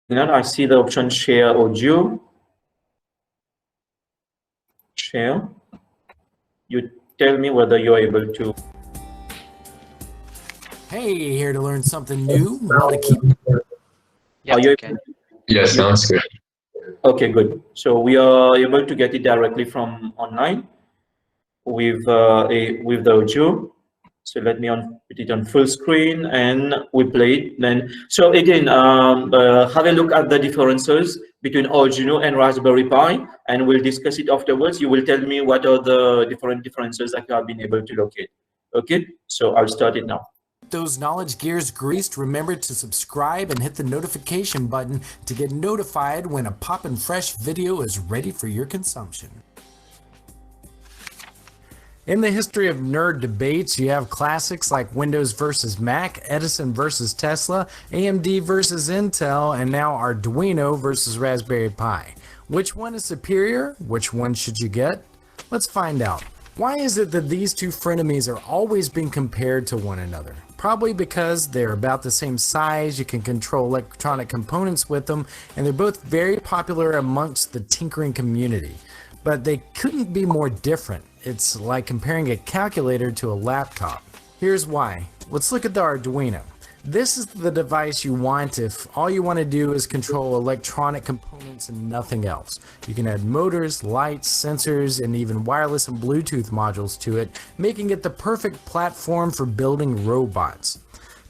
Then I see the option share audio. Share. You tell me whether you're able to. Hey, here to learn something new. How to keep. Are you Okay. Yeah, sounds good. okay? Good. So we are able to get it directly from online with the audio. So let me put it on full screen and we play it. Then so again, have a look at the differences between Arduino and Raspberry Pi, and we'll discuss it afterwards. You will tell me what are the different differences that you have been able to locate. Okay, so I'll start it now. Those knowledge gears greased, remember to subscribe and hit the notification button to get notified when a poppin' fresh video is ready for your consumption. In the history of nerd debates, you have classics like Windows versus Mac, Edison versus Tesla, AMD versus Intel, and now Arduino versus Raspberry Pi. Which one is superior? Which one should you get? Let's find out. Why is it that these two frenemies are always being compared to one another? Probably because they're about the same size, you can control electronic components with them, and they're both very popular amongst the tinkering community. But they couldn't be more different. It's like comparing a calculator to a laptop. Here's why. Let's look at the Arduino. This is the device you want if all you want to do is control electronic components and nothing else. You can add motors, lights, sensors, and even wireless and Bluetooth modules to it, making it the perfect platform for building robots.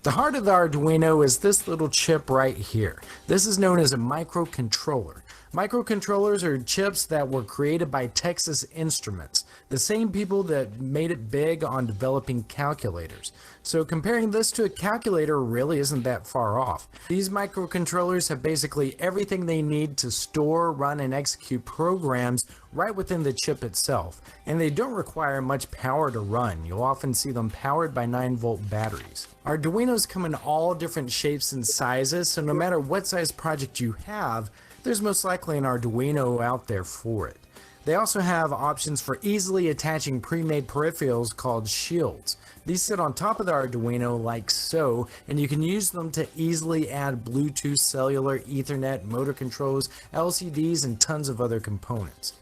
The heart of the Arduino is this little chip right here. This is known as a microcontroller. Microcontrollers are chips that were created by Texas Instruments, the same people that made it big on developing calculators. So comparing this to a calculator really isn't that far off. These microcontrollers have basically everything they need to store, run, and execute programs right within the chip itself, and they don't require much power to run. You'll often see them powered by 9-volt batteries. Arduinos come in all different shapes and sizes, so no matter what size project you have, there's most likely an Arduino out there for it. They also have options for easily attaching pre-made peripherals called shields. These sit on top of the Arduino like so, and you can use them to easily add Bluetooth, cellular, Ethernet, motor controls, LCDs, and tons of other components.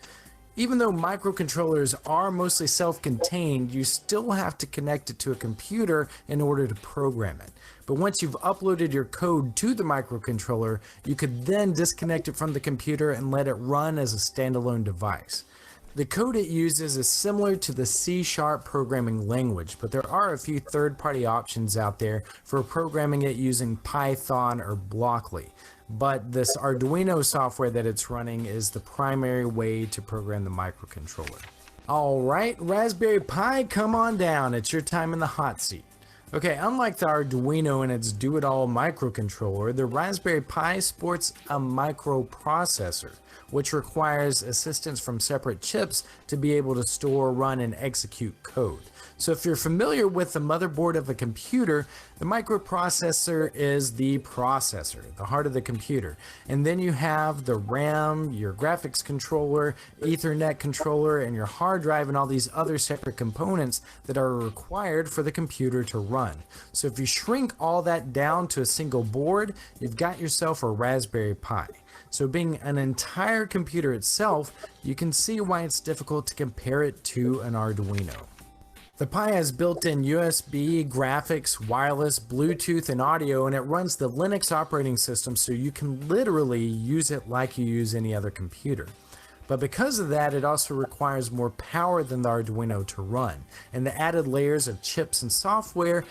Even though microcontrollers are mostly self-contained, you still have to connect it to a computer in order to program it. But once you've uploaded your code to the microcontroller, you could then disconnect it from the computer and let it run as a standalone device. The code it uses is similar to the C# programming language, but there are a few third-party options out there for programming it using Python or Blockly. But this Arduino software that it's running is the primary way to program the microcontroller. Alright, Raspberry Pi, come on down. It's your time in the hot seat. Okay, unlike the Arduino and its do-it-all microcontroller, the Raspberry Pi sports a microprocessor, which requires assistance from separate chips to be able to store, run, and execute code. So if you're familiar with the motherboard of a computer, the microprocessor is the processor, the heart of the computer. And then you have the RAM, your graphics controller, Ethernet controller, and your hard drive, and all these other separate components that are required for the computer to run. So if you shrink all that down to a single board, you've got yourself a Raspberry Pi. So being an entire computer itself, you can see why it's difficult to compare it to an Arduino. The Pi has built-in USB, graphics, wireless, Bluetooth, and audio, and it runs the Linux operating system, so you can literally use it like you use any other computer. But because of that, it also requires more power than the Arduino to run, and the added layers of chips and software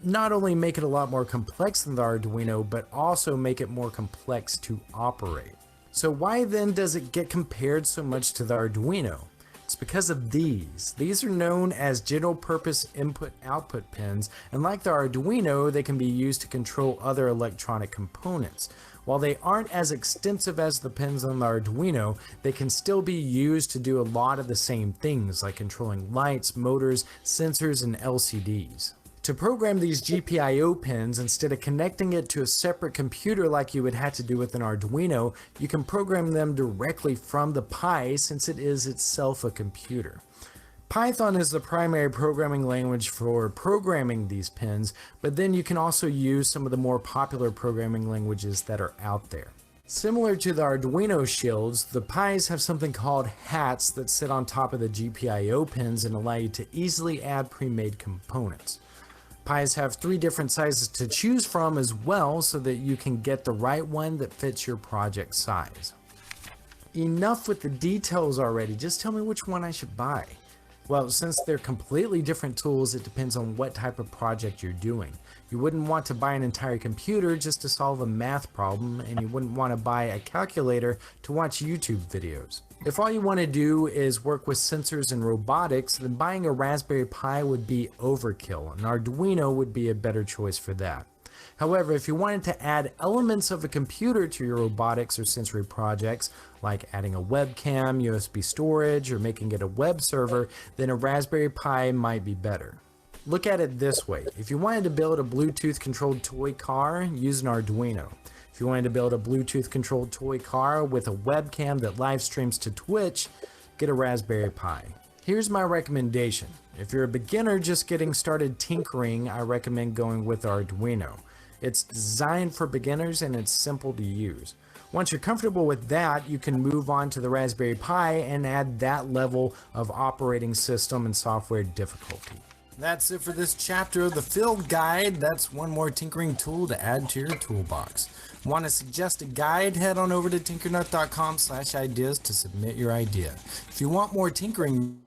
not only make it a lot more complex than the Arduino, but also make it more complex to operate. So why then does it get compared so much to the Arduino? It's because of these. These are known as general purpose input-output pins, and like the Arduino, they can be used to control other electronic components. While they aren't as extensive as the pins on the Arduino, they can still be used to do a lot of the same things, like controlling lights, motors, sensors, and LCDs. To program these GPIO pins, instead of connecting it to a separate computer like you would have to do with an Arduino, you can program them directly from the Pi since it is itself a computer. Python is the primary programming language for programming these pins, but then you can also use some of the more popular programming languages that are out there. Similar to the Arduino shields, the Pis have something called hats that sit on top of the GPIO pins and allow you to easily add pre-made components. Pis have 3 different sizes to choose from as well, so that you can get the right one that fits your project size. Enough with the details already, just tell me which one I should buy. Well, since they're completely different tools, it depends on what type of project you're doing. You wouldn't want to buy an entire computer just to solve a math problem, and you wouldn't want to buy a calculator to watch YouTube videos. If all you want to do is work with sensors and robotics, then buying a Raspberry Pi would be overkill, and Arduino would be a better choice for that. However, if you wanted to add elements of a computer to your robotics or sensory projects, like adding a webcam, USB storage, or making it a web server, then a Raspberry Pi might be better. Look at it this way. If you wanted to build a Bluetooth controlled toy car, use an Arduino. If you wanted to build a Bluetooth controlled toy car with a webcam that live streams to Twitch, get a Raspberry Pi. Here's my recommendation. If you're a beginner just getting started tinkering, I recommend going with Arduino. It's designed for beginners and it's simple to use. Once you're comfortable with that, you can move on to the Raspberry Pi and add that level of operating system and software difficulty. That's it for this chapter of the Field Guide. That's one more tinkering tool to add to your toolbox. Want to suggest a guide? Head on over to tinkernut.com/ideas to submit your idea. If you want more tinkering...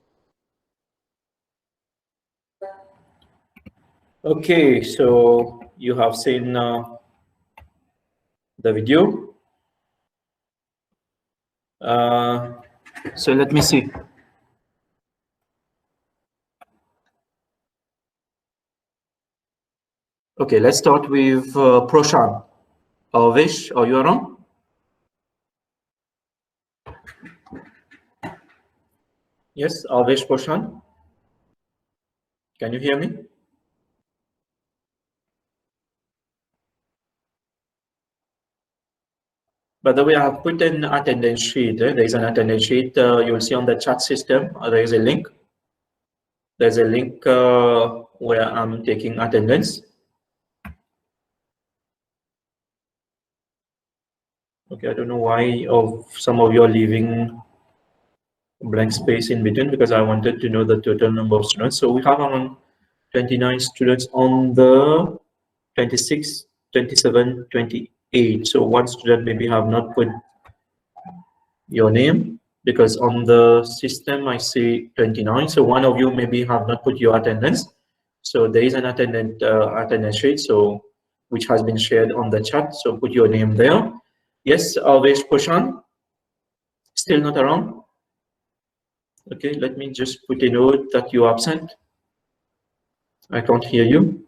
Okay, so you have seen the video. So let me see. Okay, let's start with Prashant. Vish, are you around? Yes, Vish Prashant. Can you hear me? By the way, I have put an attendance sheet. There is an attendance sheet. You'll see on the chat system. There is a link. There's a link where I'm taking attendance. Okay, I don't know why some of you are leaving blank space in between, because I wanted to know the total number of students. So we have around 29 students on the 26, 27, 28. So one student maybe have not put your name, because on the system I see 29. So one of you maybe have not put your attendance. So there is an attendance sheet, so which has been shared on the chat. So put your name there. Yes, always Prashant, still not around. Okay, let me just put a note that you're absent. I can't hear you.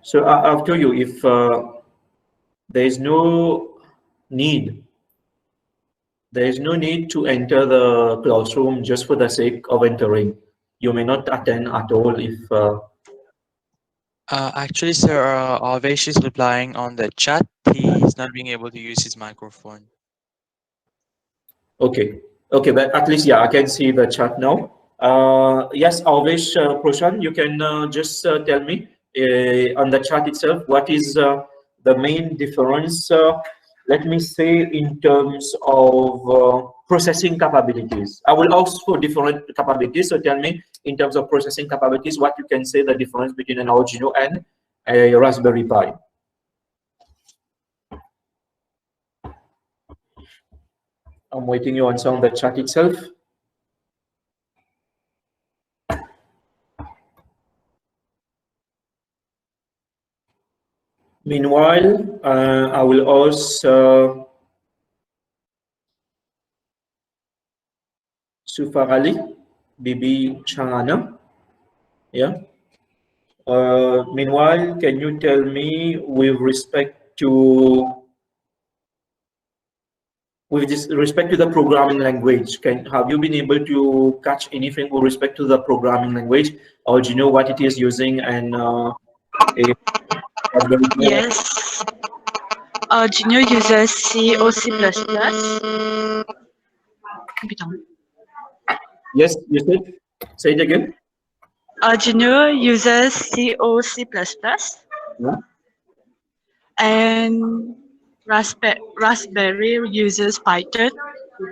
So I've told you, if there is no need to enter the classroom just for the sake of entering. You may not attend at all if... Actually, sir, Alvesh is replying on the chat. He's not being able to use his microphone. Okay, but at least, yeah, I can see the chat now. Yes, Alvesh, Prashant, you can just tell me on the chat itself, what is the main difference, let me say, in terms of processing capabilities. I will ask for different capabilities, so tell me in terms of processing capabilities, what you can say the difference between an Arduino and a Raspberry Pi. I'm waiting your answer on the chat itself. Meanwhile, I will ask Sufarali, Bibi Changana. Yeah. Meanwhile, can you tell me with respect to the programming language, have you been able to catch anything with respect to the programming language, or do you know what it is using? And yes, Arduino uses C or C++. Yes, you said. Say it again. Arduino uses C or C++, Yeah. and Raspberry uses Python.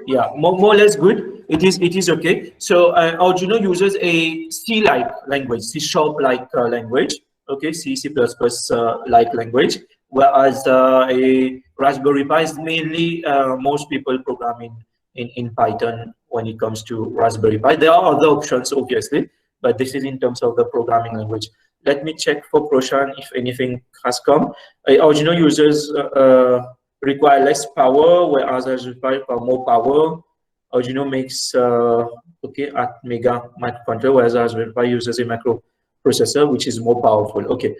Yeah, more or less good. It is okay. So Arduino uses a C-like language, C# like language. Okay, C++ like language. Whereas a Raspberry Pi is mainly most people program in Python when it comes to Raspberry Pi. There are other options, obviously, but this is in terms of the programming language. Let me check for Proshan if anything has come. Arduino users require less power, whereas Raspberry Pi more power. Arduino makes okay at mega microcontroller, whereas Raspberry Pi uses a microprocessor, which is more powerful. Okay,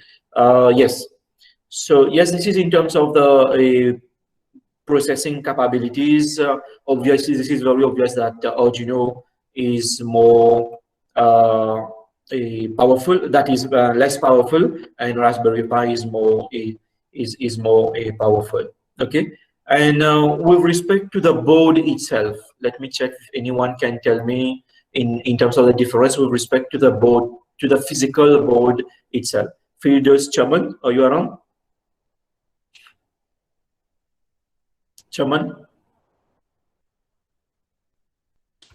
yes. So yes, this is in terms of the processing capabilities. Obviously, this is very obvious that Arduino is more powerful. That is less powerful, and Raspberry Pi is more powerful. Okay. And with respect to the board itself, let me check if anyone can tell me in terms of the difference with respect to the board, to the physical board itself. Firdaus Chaman, are you around? Chaman?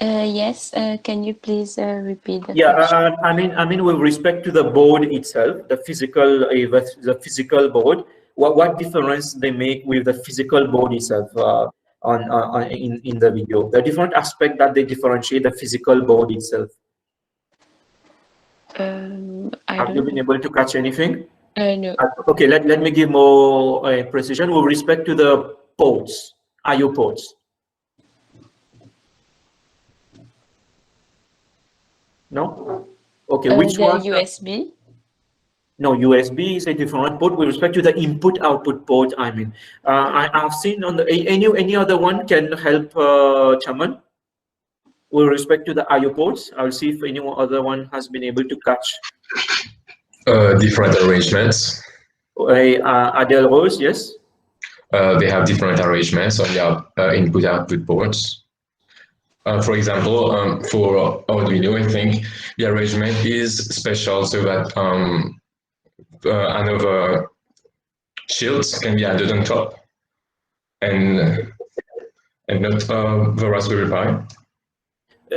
Yes, can you please repeat the Yeah, question? I mean, with respect to the board itself, the physical board, what difference they make with the physical board itself in the video? The different aspect that they differentiate the physical board itself. I Have you don't been know. able to catch anything? No. Okay, let me give more precision with respect to the ports, IO ports. No? Okay, which The one? USB. No, USB is a different port with respect to the input-output port. I mean, I've seen on the any other one can help Chaman with respect to the IO ports. I'll see if any other one has been able to catch. Different arrangements. Adele Rose, yes. They have different arrangements on their input-output ports. For example, for Arduino, I think the arrangement is special so that another shields can be added on top, and not the Raspberry Pi.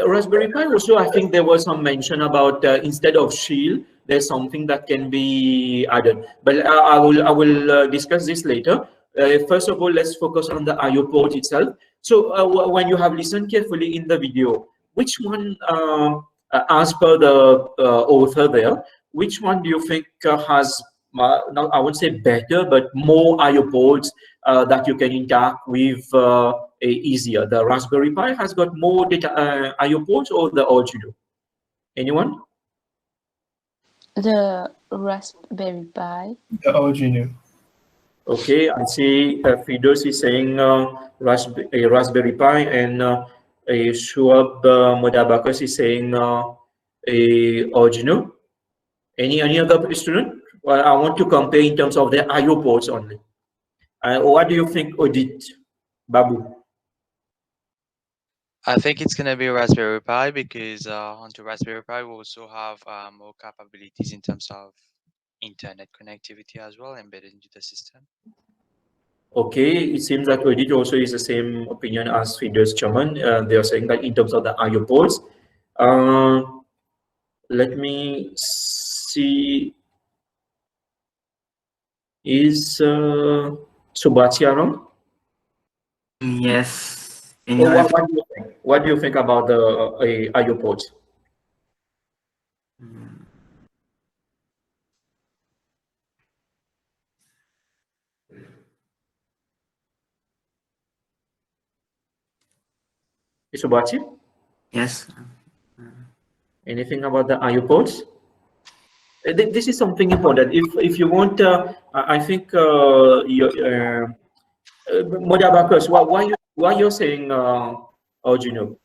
Raspberry Pi also, I think there was some mention about instead of shield, there's something that can be added. But I will discuss this later. First of all, let's focus on the IO port itself. So when you have listened carefully in the video, which one, as per the author there, which one do you think has, not, I won't say better, but more IO ports that you can interact with easier? The Raspberry Pi has got more data IO ports, or the Arduino? Anyone? The Raspberry Pi. The Arduino. Okay, I see Firdaus is saying Raspberry Pi, and Shuab Modabakas is saying a Arduino. Any other student? Well, I want to compare in terms of the IO ports only. What do you think, Odit, Babu? I think it's gonna be Raspberry Pi because onto Raspberry Pi we also have more capabilities in terms of internet connectivity as well embedded into the system. Okay, it seems that Odit also is the same opinion as Firdaus Chaman. They are saying that in terms of the IO ports. Let me see. Is Subhachi around? Yes. What do you think? What do you think about the IO ports? Subhachi? Yes. Anything about the IO ports? This is something important. If you want, I think Modabakas, why you're saying Arduino?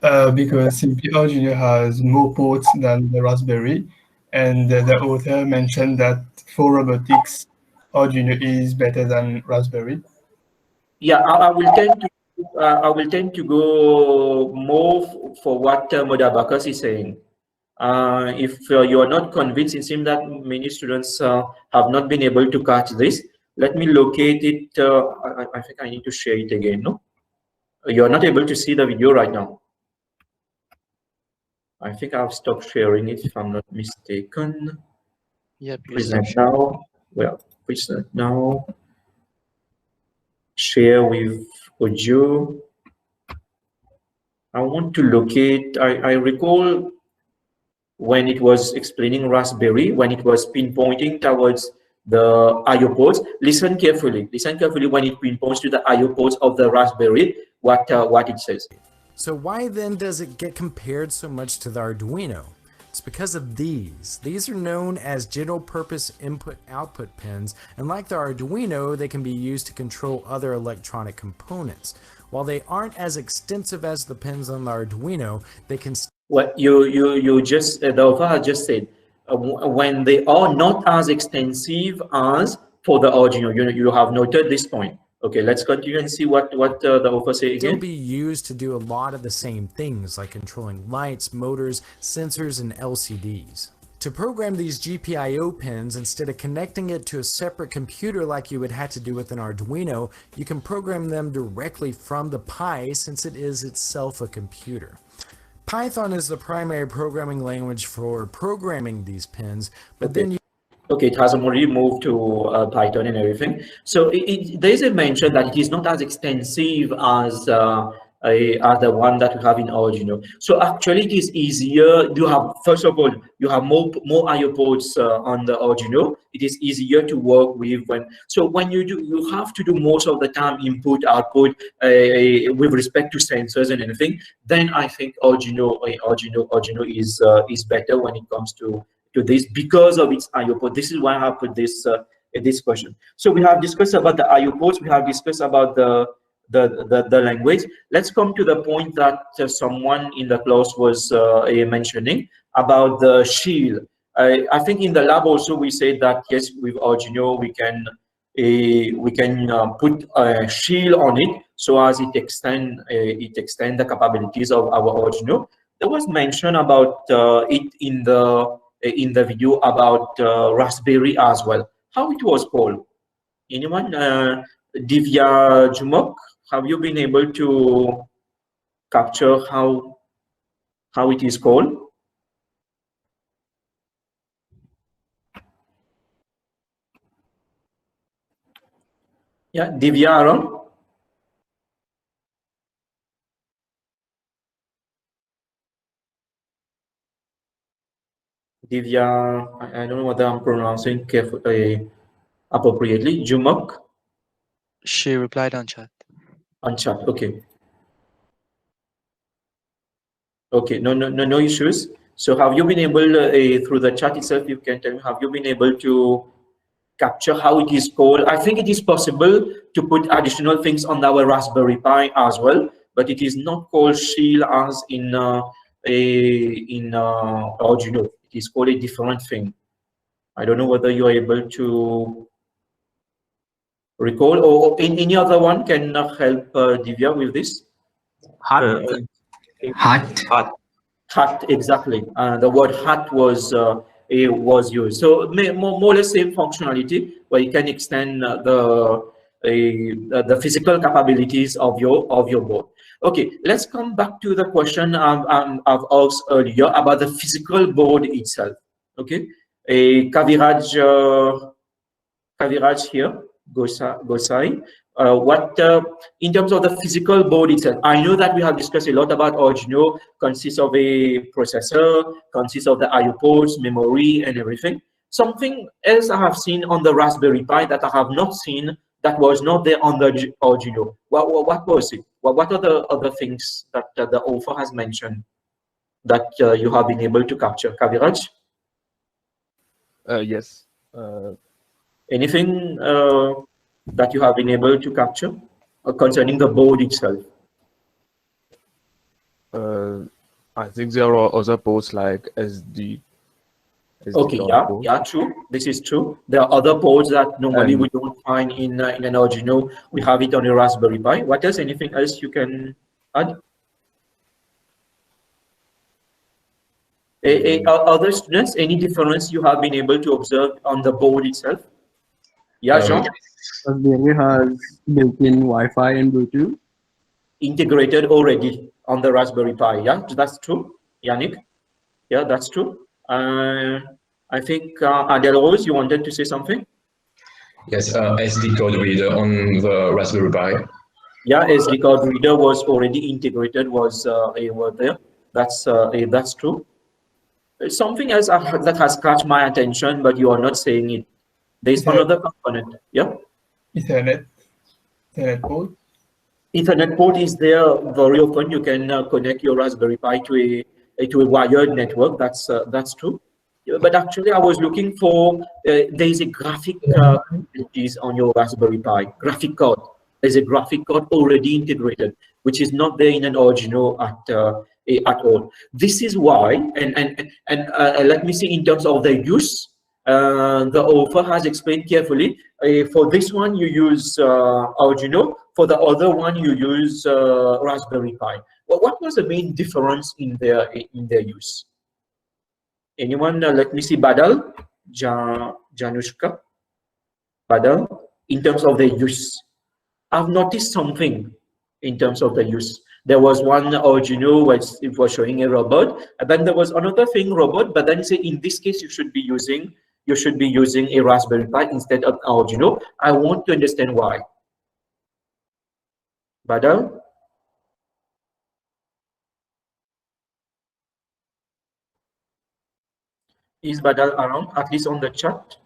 Because simply Arduino has more ports than the Raspberry, and the author mentioned that for robotics, Arduino is better than Raspberry. Yeah, I will tend to go more for what Modabakas is saying. If you are not convinced, it seems that many students have not been able to catch this. Let me locate it. I think I need to share it again. No, you are not able to see the video right now. I think I've stopped sharing it if I'm not mistaken. Yep, you Present still now. Well, present now. Share with audio. I want to locate. I recall when it was explaining Raspberry, when it was pinpointing towards the I/O ports. Listen carefully. Listen carefully when it pinpoints to the I/O ports of the Raspberry. What it says. So why then does it get compared so much to the Arduino? It's because of these. These are known as general purpose input-output pins, and like the Arduino, they can be used to control other electronic components. While they aren't as extensive as the pins on the Arduino, they can... What you just, the author has just said, when they are not as extensive as for the Arduino, you have noted this point. Okay, let's continue and see what the author say still again. be used to do a lot of the same things like controlling lights, motors, sensors, and LCDs. To program these GPIO pins, instead of connecting it to a separate computer like you would have to do with an Arduino, you can program them directly from the Pi since it is itself a computer. Python is the primary programming language for programming these pins, but then you... Okay, it has already moved to Python and everything. So there is a mention that it is not as extensive as the one that we have in Arduino. So actually, it is easier. You have, first of all, you have more I/O ports on the Arduino. It is easier to work with when you have to do most of the time input output with respect to sensors and anything. Then I think Arduino is better when it comes to this because of its I/O port. This is why I have put this this question. So we have discussed about the I/O ports. We have discussed about the language. Let's come to the point that someone in the class was mentioning about the shield. I think in the lab also we said that yes, with Arduino we can put a shield on it so as it extend the capabilities of our Arduino. There was mention about it in the video about Raspberry as well. How it was called? Anyone? Divya Jumok, have you been able to capture how it is called? Yeah, Divya Aram. Divya, I don't know whether I'm pronouncing carefully, appropriately. Jumak. She replied on chat. On chat, okay. Okay, no issues. So have you been able through the chat itself? You can tell me, have you been able to capture how it is called? I think it is possible to put additional things on our Raspberry Pi as well, but it is not called shield as in Arduino. It is called a different thing. I don't know whether you are able to recall, or any other one can help Divya with this. Hut, exactly. The word hut was used. So more or less same functionality where you can extend the physical capabilities of your board. Okay, let's come back to the question I've asked earlier about the physical board itself. Okay, Kaviraj here, Gosai. In terms of the physical board itself, I know that we have discussed a lot about Arduino, consists of a processor, consists of the I/O ports, memory, and everything. Something else I have seen on the Raspberry Pi that I have not seen, that was not there on the Arduino. What was it? What are the other things that the author has mentioned that you have been able to capture? Kaviraj? Yes. Anything that you have been able to capture concerning the board itself? I think there are other ports like SD. Okay, yeah, true. This is true. There are other ports that normally we don't find in an Arduino. We have it on a Raspberry Pi. What else? Anything else you can add? Other students, any difference you have been able to observe on the board itself? Yeah, Jean? Raspberry has built-in Wi-Fi and Bluetooth. Integrated already on the Raspberry Pi. Yeah, that's true. Yannick? Yeah, that's true. I think Adelrose, you wanted to say something? Yes, SD card reader on the Raspberry Pi. Yeah, SD card reader was already integrated, was there. That's true. Something else that has caught my attention, but you are not saying it. There is another component. Yeah. Ethernet port. Ethernet port is there very often. You can connect your Raspberry Pi to a wired network. That's true. Yeah, but actually, I was looking for there is a graphic is on your Raspberry Pi graphic card. There's a graphic card already integrated, which is not there in an Arduino at all. This is why, and let me see in terms of the use. The author has explained carefully. For this one, you use Arduino. For the other one, you use Raspberry Pi. Well, what was the main difference in their use? Anyone? Let me see. Badal, Janushka, Badal. In terms of the use, I've noticed something in terms of the use. There was one Arduino which it was showing a robot, and then there was another thing robot. But then say in this case you should be using a Raspberry Pi instead of Arduino. I want to understand why. Badal? Is Badal around, at least on the chat?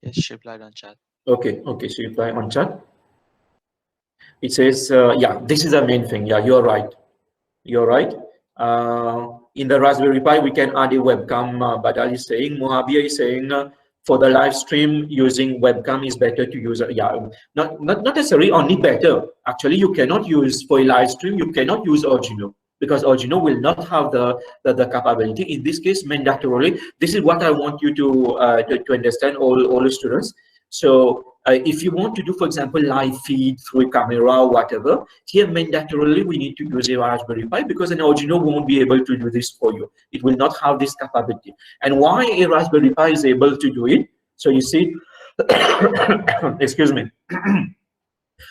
Yes, she replied on chat. Okay, she replied on chat. It says, yeah, this is the main thing. Yeah, you're right. You're right. In the Raspberry Pi, we can add a webcam. Badal is saying, Mohabia is saying, for the live stream, using webcam is better to use. Yeah, not necessarily only better. Actually, you cannot use for a live stream. You cannot use Arduino because Arduino will not have the capability. In this case, mandatorily, this is what I want you to understand, all the students. So if you want to do, for example, live feed through a camera or whatever, here mandatorily we need to use a Raspberry Pi because an Arduino won't be able to do this for you. It will not have this capability. And why a Raspberry Pi is able to do it? So you see, excuse me.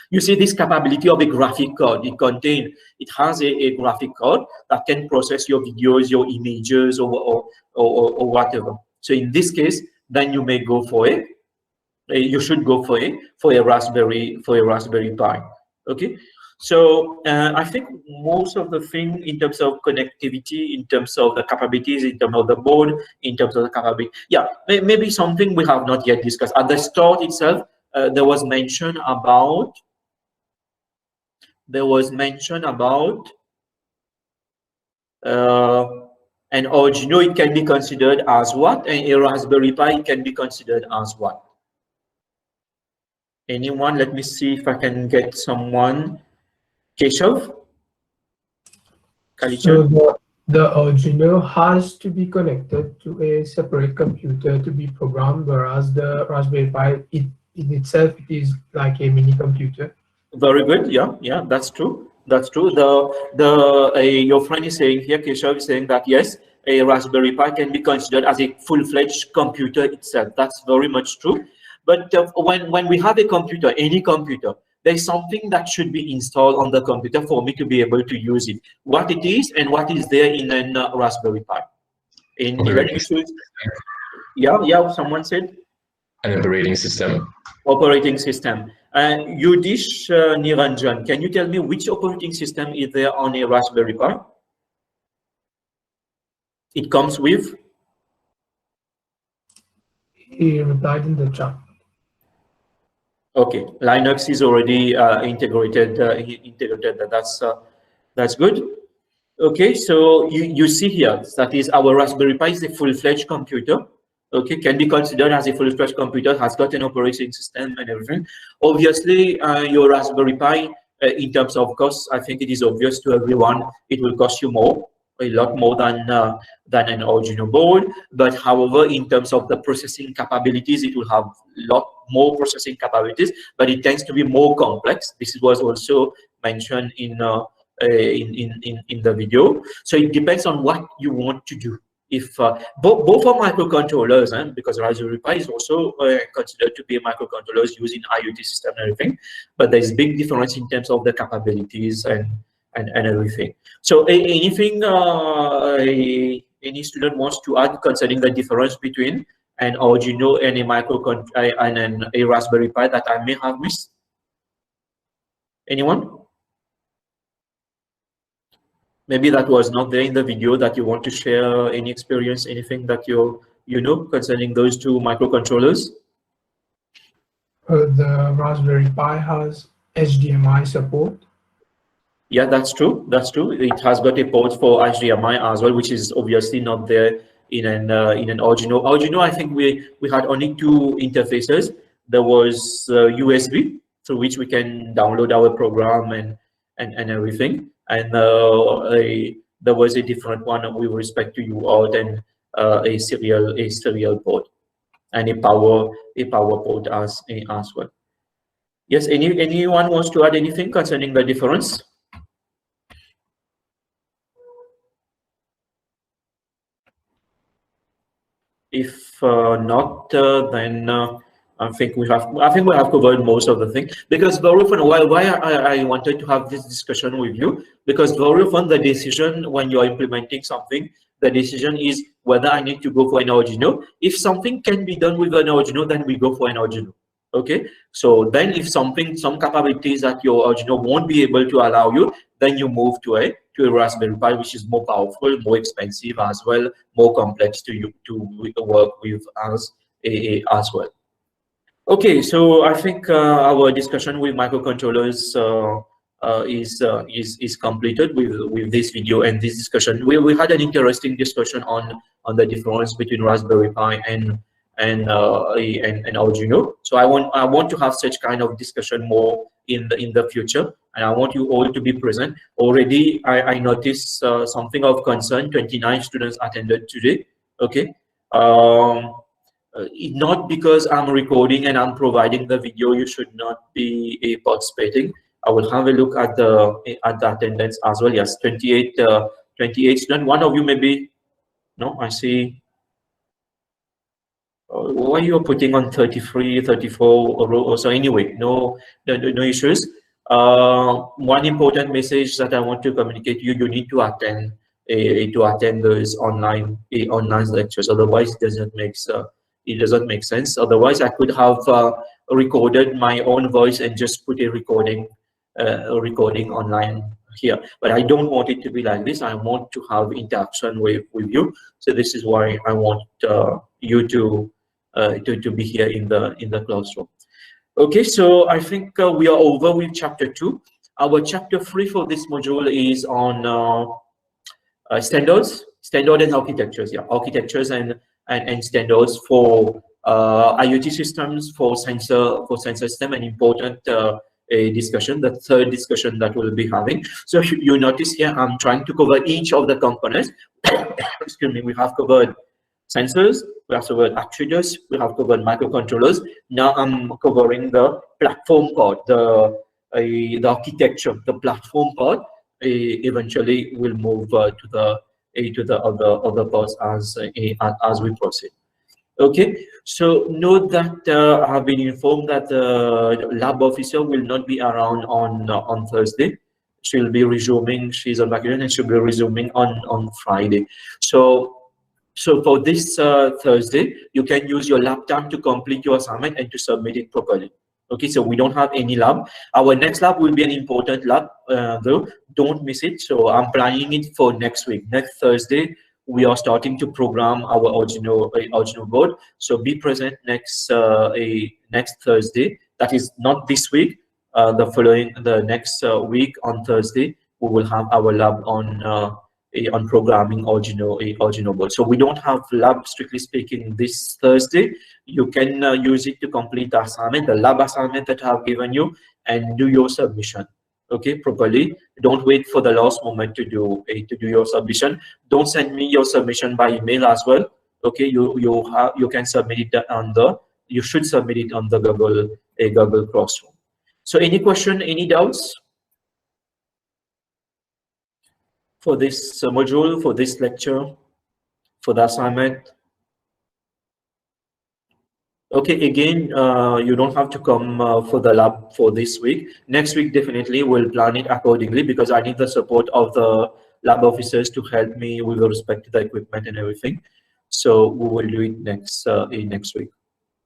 You see this capability of a graphic card. It has a graphic card that can process your videos, your images, or whatever. So in this case, then you may go for it. You should go for a Raspberry Pi. Okay, so I think most of the thing in terms of connectivity, in terms of the capabilities, in terms of the board, in terms of the capability, yeah, maybe something we have not yet discussed at the start itself. There was mention about an Arduino. It can be considered as what, and a Raspberry Pi can be considered as what? Anyone? Let me see if I can get someone. Keshav? So the Arduino has to be connected to a separate computer to be programmed, whereas the Raspberry Pi, in itself, it is like a mini computer. Very good. Yeah, that's true. That's true. Your friend is saying here, Keshav is saying that yes, a Raspberry Pi can be considered as a full-fledged computer itself. That's very much true. But when we have a computer, any computer, there's something that should be installed on the computer for me to be able to use it. What it is and what is there in a Raspberry Pi. Yeah, someone said? An operating system. Operating system. Yudish Niranjan, can you tell me which operating system is there on a Raspberry Pi? It comes with? He replied in the chat. Okay, Linux is already integrated. That's good. Okay, so you see here that is our Raspberry Pi is a full-fledged computer. Okay, can be considered as a full-fledged computer, has got an operating system and everything. Obviously, your Raspberry Pi, in terms of cost, I think it is obvious to everyone, it will cost you more, a lot more than an Arduino board. But however, in terms of the processing capabilities, it will have a lot more processing capabilities, but it tends to be more complex. This was also mentioned in in the video. So it depends on what you want to do. If both are microcontrollers, because Raspberry Pi is also considered to be a microcontrollers used in IoT system and everything, but there's big difference in terms of the capabilities and everything. So anything any student wants to add concerning the difference between an Arduino and a Raspberry Pi that I may have missed? Anyone? Maybe that was not there in the video that you want to share any experience, anything that you know concerning those two microcontrollers? The Raspberry Pi has HDMI support. Yeah, that's true. That's true. It has got a port for HDMI as well, which is obviously not there in an Arduino. Arduino, I think we had only two interfaces. There was USB through which we can download our program and everything, and there was a different one with respect to UART and a serial port and a power port as well. Yes, anyone wants to add anything concerning the difference? If not, then I think we have covered most of the thing. Because very often, why I wanted to have this discussion with you, because very often the decision when you're implementing something, the decision is whether I need to go for an Arduino. If something can be done with an Arduino, then we go for an Arduino. Okay, so then if some capabilities that your Arduino won't be able to allow you, then you move to a Raspberry Pi, which is more powerful, more expensive as well, more complex to work with as well. Okay, so I think our discussion with microcontrollers is completed with this video and this discussion. We had an interesting discussion on the difference between Raspberry Pi and Arduino. So I want to have such kind of discussion more in the future, and I want you all to be present. Already I noticed something of concern. 29 students attended today. Okay, not because I'm recording and I'm providing the video you should not be participating. I will have a look at the attendance as well. Yes, 28 students. One of you maybe, no, I see. Why you're putting on 33, 34 or so? Anyway, no issues. One important message that I want to communicate to you: you need to attend those online lectures. Otherwise, it doesn't make sense. Otherwise, I could have recorded my own voice and just put a recording online here. But I don't want it to be like this. I want to have interaction with you. So this is why I want you to be here in the classroom. Okay, so I think we are over with chapter 2. Our chapter 3 for this module is on standards and architectures. Yeah, architectures and standards for IoT systems, for sensor system, an important discussion, the third discussion that we'll be having. So you notice here I'm trying to cover each of the components. Excuse me, we have covered sensors, we have covered actuators, we have covered microcontrollers. Now I'm covering the platform part, the architecture, the platform part. Eventually we'll move to the other parts as we proceed. Okay, so note that I have been informed that the lab officer will not be around on Thursday. She'll be resuming. She's on vacation and she'll be resuming on Friday. So for this Thursday, you can use your lab time to complete your assignment and to submit it properly. Okay, so we don't have any lab. Our next lab will be an important lab, though. Don't miss it. So I'm planning it for next week. Next Thursday, we are starting to program our Arduino board. So be present next Thursday. That is not this week. The next week on Thursday, we will have our lab on programming Arduino board. So we don't have lab, strictly speaking, this Thursday. You can use it to complete the assignment, the lab assignment that I have given you, and do your submission. Okay, properly. Don't wait for the last moment to do your submission. Don't send me your submission by email as well. Okay, you can submit it you should submit it on the Google Classroom. So any question, any doubts? for this module, for this lecture, for the assignment? Okay, again, you don't have to come for the lab for this week. Next week, definitely we'll plan it accordingly, because I need the support of the lab officers to help me with respect to the equipment and everything. So we will do it next week.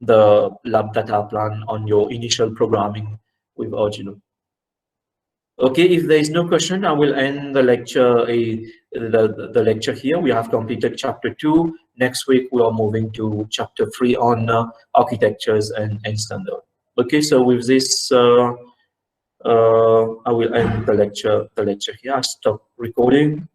The lab that I plan on your initial programming with Arduino. Okay, if there is no question, I will end the lecture. The lecture here. We have completed chapter 2. Next week we are moving to chapter 3 on architectures and standard. Okay, so with this, I will end the lecture. The lecture here. I stop recording.